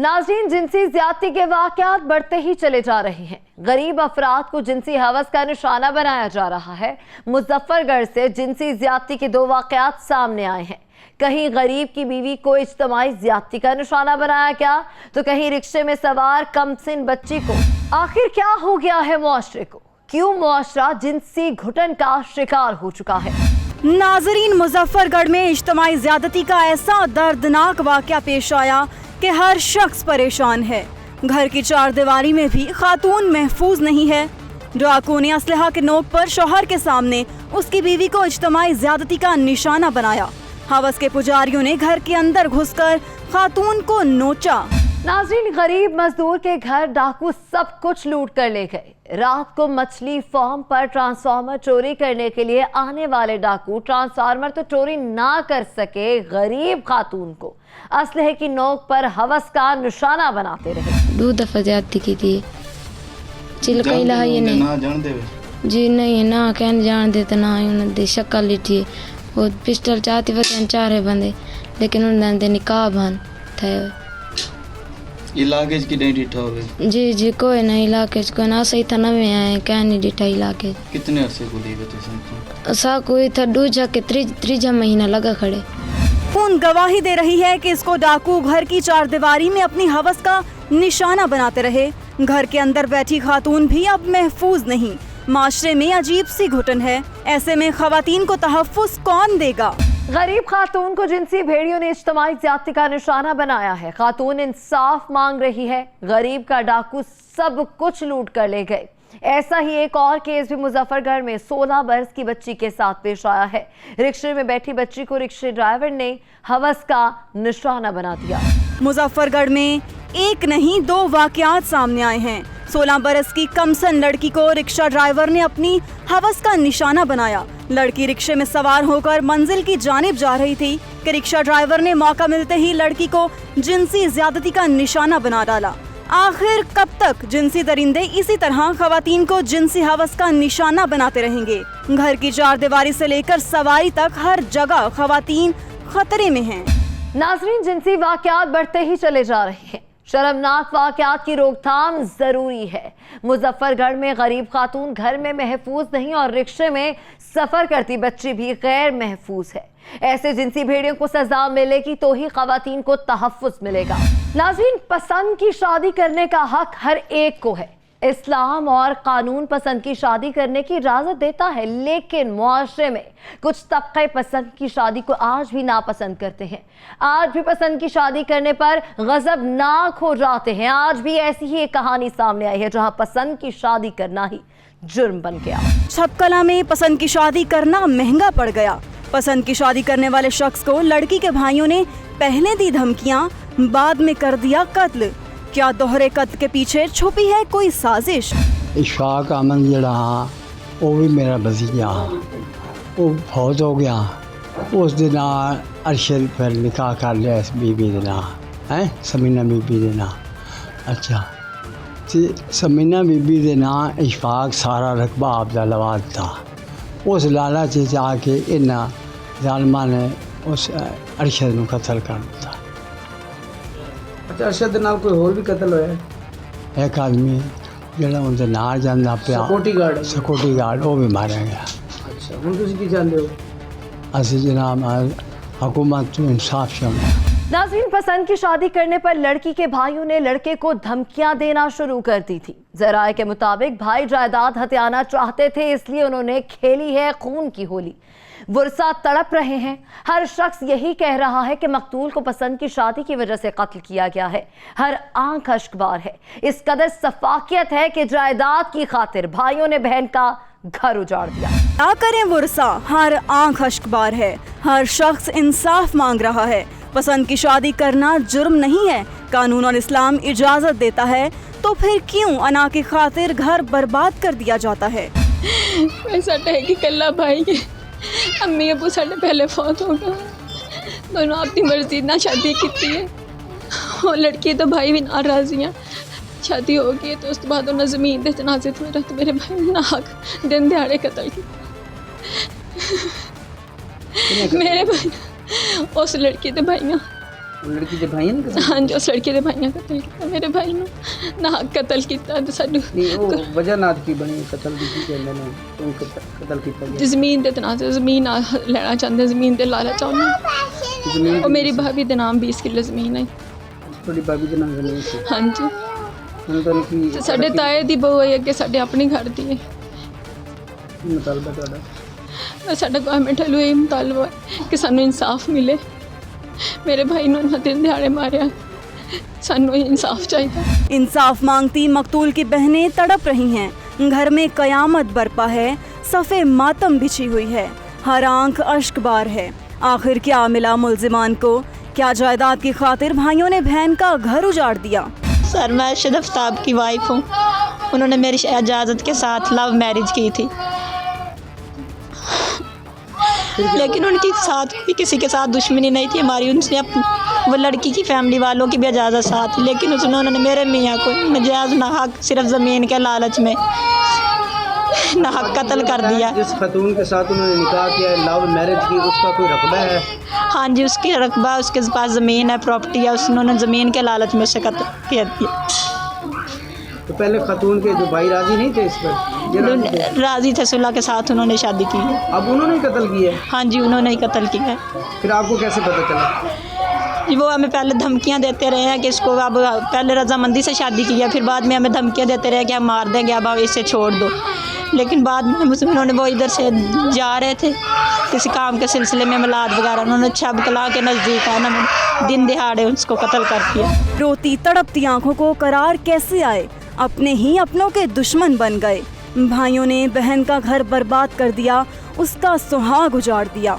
नाज़रीन, जिनसी ज्यादती के वाकयात बढ़ते ही चले जा रहे हैं। गरीब अफराद को जिनसी हवस का निशाना बनाया जा रहा है। मुजफ्फरगढ़ से जिनसी ज्यादती के 2 वाकयात सामने आए हैं। कहीं गरीब की बीवी को इज्तमाई ज्यादती का निशाना बनाया गया, तो कहीं रिक्शे में सवार कमसिन बच्ची को। आखिर क्या हो गया है मुआशरे को? क्यों मुआशरा जिनसी घुटन का शिकार हो चुका है? नाज़रीन, मुजफ्फरगढ़ में इज्तमाई ज्यादती का ऐसा दर्दनाक वाकया पेश आया कि हर शख्स परेशान है। घर की 4 दीवारी में भी खातून महफूज नहीं है। डाकू ने असलहा के नोक पर शौहर के सामने उसकी बीवी को इज्तमाई ज्यादती का निशाना बनाया। हवस के पुजारियों ने घर के अंदर घुसकर खातून को नोचा। नाज़रीन, गरीब मजदूर के घर डाकू सब कुछ लूट कर ले गए। रात को मछली फार्म पर ट्रांसफार्मर चोरी करने के लिए आने वाले डाकू ट्रांसफार्मर तो चोरी ना कर सके, गरीब खातून को असलहे की नोक पर हवस का निशाना बनाते रहे। 2 दफा ज्यादती की थी। चिलकई लाई नहीं ना जान देवे जी, नहीं ना कहने जान देते ना उन्होंने शक्ल लिठी। वो पिस्टल चाहती वतन 4 बंदे, लेकिन उन्होंने निकाह बन थे। इलाके की नहीं डिठा होवे जी कोई नहीं इलाके को ना सही था नवे आए क्या नहीं डिठा इलाके। कितने अरसे को ली बते सा कोई था दूजा के त्रीजा महीना लगा खड़े। खून गवाही दे रही है कि इसको डाकू घर की 4 दीवारी में अपनी हवस का निशाना बनाते रहे। घर के अंदर बैठी खातून भी अब महफूज नहीं। माशरे में अजीब सी घुटन है। ऐसे में खवातीन को तहफ्फुज़ कौन देगा? गरीब खातून को जिनसी भेड़ियों ने इज्तमाई ज्यादती का निशाना बनाया है। खातून इंसाफ मांग रही है। गरीब का डाकू सब कुछ लूट कर ले गए। ऐसा ही एक और केस भी मुजफ्फरगढ़ में 16 बरस की बच्ची के साथ पेश आया है। रिक्शे में बैठी बच्ची को रिक्शे ड्राइवर ने हवस का निशाना बना दिया। मुजफ्फरगढ़ में एक नहीं 2 वाकयात सामने आए हैं। 16 बरस की कमसन लड़की को रिक्शा ड्राइवर ने अपनी हवस का निशाना बनाया। लड़की रिक्शे में सवार होकर मंजिल की जानिब जा रही थी कि रिक्शा ड्राइवर ने मौका मिलते ही लड़की को जिनसी ज्यादती का निशाना बना डाला। आखिर कब तक जिनसी दरिंदे इसी तरह खवातीन को जिनसी हवस का निशाना बनाते रहेंगे? घर की 4 दीवारी से लेकर सवारी तक हर जगह खवातीन खतरे में हैं। नाज़रीन, जिनसी वाकयात बढ़ते ही चले जा रहे हैं। शर्मनाक वाकयात की रोकथाम जरूरी है। मुजफ्फरगढ़ में गरीब खातून घर में महफूज नहीं और रिक्शे में सफर करती बच्ची भी गैर महफूज है। ऐसे जिनसी भेड़ियों को सजा मिलेगी तो ही खवातीन को तहफ्फुज मिलेगा। नाज़रीन, पसंद की शादी करने का हक हर एक को है। इस्लाम और कानून पसंद की शादी करने की इजाजत देता है, लेकिन मुआशरे में कुछ तबके पसंद की शादी को आज भी नापसंद करते हैं। आज भी पसंद की शादी करने पर गजबनाक हो जाते हैं। आज भी ऐसी ही एक कहानी सामने आई है जहां पसंद की शादी करना ही जुर्म बन गया। छपकला में पसंद की शादी करना महंगा पड़ गया। पसंद की शादी करने वाले शख्स को लड़की के भाइयों ने पहले दी धमकियां, बाद में कर दिया कत्ल। क्या दोहरे कत्ल के पीछे छुपी है कोई साजिश? इशफाक अमन जड़ा वो भी मेरा भतीजा, वो फौत हो गया। उस दिन अरशद फिर निकाह कर लिया इस बीबी देना है, समीना बीबी देना। अच्छा, समीना बीबी देना इशफाक सारा रकबा अब्दालाबाद था। उस लालच च आके इन्ना जालमा ने उस अरशद को कत्ल कर दिया। अच्छा, अरशद नाल कोई और भी कत्ल होया? एक आदमी ਜਿਹੜਾ ਉਹਦੇ ਨਾਲ ਜਾਂਦਾ ਪਿਆ ਸਿਕਿਉਰਿਟੀ ਗਾਰਡ ਉਹ ਵੀ ਮਾਰਿਆ ਗਿਆ। ਅੱਛਾ, ਹੁਣ ਤੁਸੀਂ ਕੀ ਚਾਹੁੰਦੇ ਹੋ? ਅਸੀਂ ਜਨਾਬ हुकूमत ਤੋਂ इंसाफ चाहते हैं। नाज़रीन, पसंद की शादी करने पर लड़की के भाइयों ने लड़के को धमकियां देना शुरू कर दी थी। जराये के मुताबिक भाई जायदाद हथियाना चाहते थे, इसलिए उन्होंने खेली है खून की होली। वर्षा तड़प रहे हैं। हर शख्स यही कह रहा है कि मकतूल को पसंद की शादी की वजह से कत्ल किया गया है। हर आंख अश्कबार है। इस कदर सफाकियत है कि जायदाद की खातिर भाइयों ने बहन का घर उजाड़ दिया। क्या करें वर्षा, हर आंख अश्कबार है। हर शख्स इंसाफ मांग रहा है। पसंद की शादी करना जुर्म नहीं है, कानून और इस्लाम इजाजत देता है, तो फिर क्यों अना की खातिर घर बर्बाद कर दिया जाता है? कि कल्ला भाई के अम्मी अबू साढ़े पहले फौत हो गए। दोनों अपनी मर्जी ना शादी की है और लड़की तो भाई भी ना राजी हैं। शादी हो गई तो उस बाद उन्हें जमीन के जनाजे तो मेरे भाई ने नाक दिन दिहाड़े कतल की। मेरे भाई उस लड़की के भाइयों लड़की के भाई ने हाँ जी उस लड़के के भाई ने कतल किया मेरे भाई ਨੂੰ ਨਾ ਕਤਲ ਕੀਤਾ ਤੇ ਸਾਨੂੰ नहीं वो वजह नाद की बनी कत्ल की कहंदे ने तुम कत्ल किया गया ਜ਼ਮੀਨ ਦੇ ਤਨਾਜ਼ ਜ਼ਮੀਨ ਲੈਣਾ ਚਾਹੁੰਦੇ ਜ਼ਮੀਨ ਦੇ ਲਾਲਚ ਉਹਨੂੰ जमीन ਉਹ ਮੇਰੀ ਭਾਬੀ ਦੇ ਨਾਮ 20 ਕਿੱਲੇ ਜ਼ਮੀਨ ਹੈ थोड़ी भाभी के नाम जमीन थी ਹਾਂਜੀ हम तो की ਤੇ ਸਾਡੇ ਤਾਏ ਦੀ ਬਹੂ ਹੈ ਅੱਗੇ ਸਾਡੇ ਆਪਣੇ ਘਰ ਦੀ ਹੈ मुतालबा ਤੁਹਾਡਾ ਸਾਡਾ ਗਵਰਨਮੈਂਟ ਵੱਲੋਂ ਇਹ ਮੁਤਾਲਬਾ ਹੈ ਕਿ ਸਾਨੂੰ ਇਨਸਾਫ ਮਿਲੇ मेरे भाई ने ना दिन दिहाड़े मारिया सानू इंसाफ चाहिए। इंसाफ मांगती मकतूल की बहनें तड़प रही हैं। घर में कयामत बरपा है, सफ़े मातम बिछी हुई है, हर आंख अश्कबार है। आखिर क्या मिला मुलजिमान को? क्या जायदाद की खातिर भाइयों ने बहन का घर उजाड़ दिया? सर मैं अरशद आफ्ताब की वाइफ हूँ। उन्होंने मेरी इजाज़त के साथ लव मैरिज की थी, लेकिन उनके साथ भी किसी के साथ दुश्मनी नहीं थी हमारी। उनसे वो लड़की की फैमिली वालों की भी इजाज़त साथ, लेकिन उन्होंने मेरे मियाँ को नजायज़ नाहक सिर्फ ज़मीन के लालच में नाहक कत्ल कर दिया। जिस खतून के साथ उन्होंने निकाह किया, लव मैरिज की, उसका कोई रकबा है? हाँ जी उसकी रकबा, उसके पास ज़मीन है, प्रॉपर्टी है, उन्होंने ज़मीन के लालच में उसे कत्ल किया दिया। तो पहले खतून के जो भाई राजी नहीं थे इस पर? ये राजी थे? राजी थे, सुलह के साथ उन्होंने शादी की है। अब उन्होंने ही कत्ल किया है? हाँ जी उन्होंने ही कत्ल किया है। फिर आपको कैसे पता चला? जी वो हमें पहले धमकियां देते रहे हैं कि इसको अब पहले रजामंदी से शादी की है, फिर बाद में हमें धमकियां देते रहे कि हम मार देंगे, अब इसे छोड़ दो। लेकिन बाद में उन्होंने वो इधर से जा रहे थे किसी काम के सिलसिले में, मिलाद वगैरह, उन्होंने छब कला के नज़दीक है ना दिन दिहाड़े उसको कत्ल कर दिया। रोती तड़पती आंखों को करार कैसे आए? अपने ही अपनों के दुश्मन बन गए। भाइयों ने बहन का घर बर्बाद कर दिया, उसका सुहाग उजाड़ दिया।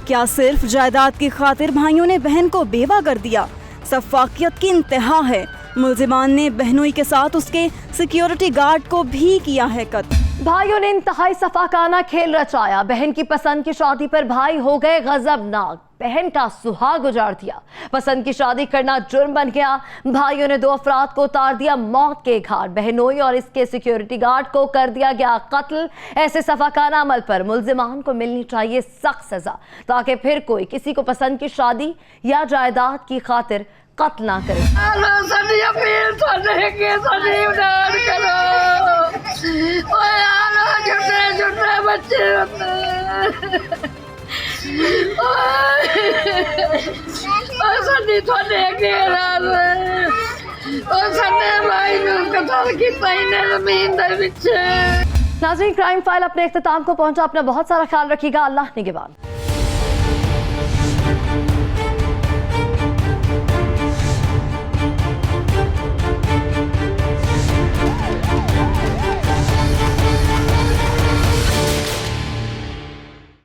क्या सिर्फ जायदाद की खातिर भाइयों ने बहन को बेवा कर दिया? सफाकियत की इंतहा है। मुलजिमान ने बहनोई के साथ उसके सिक्योरिटी गार्ड को भी किया है कत्ल। भाइयों ने इंतहाई सफाकाना खेल रचाया। बहन की पसंद की शादी पर भाई हो गए गजबनाक, बहन का सुहाग उजाड़ दिया। पसंद की शादी करना जुर्म बन गया। भाइयों ने 2 अफराद को उतार दिया मौत के घाट। बहनोई और इसके सिक्योरिटी गार्ड को कर दिया गया कत्ल। ऐसे सफाकाना अमल पर मुलजिमान को मिलनी चाहिए सख्त सजा, ताकि फिर कोई किसी को पसंद की शादी या जायदाद की खातिर कत्ल ना करे। नाज़रीन क्राइम फाइल अपने इख्तिताम को पहुंचा। अपना बहुत सारा ख्याल रखिएगा। अल्लाह निगहबान।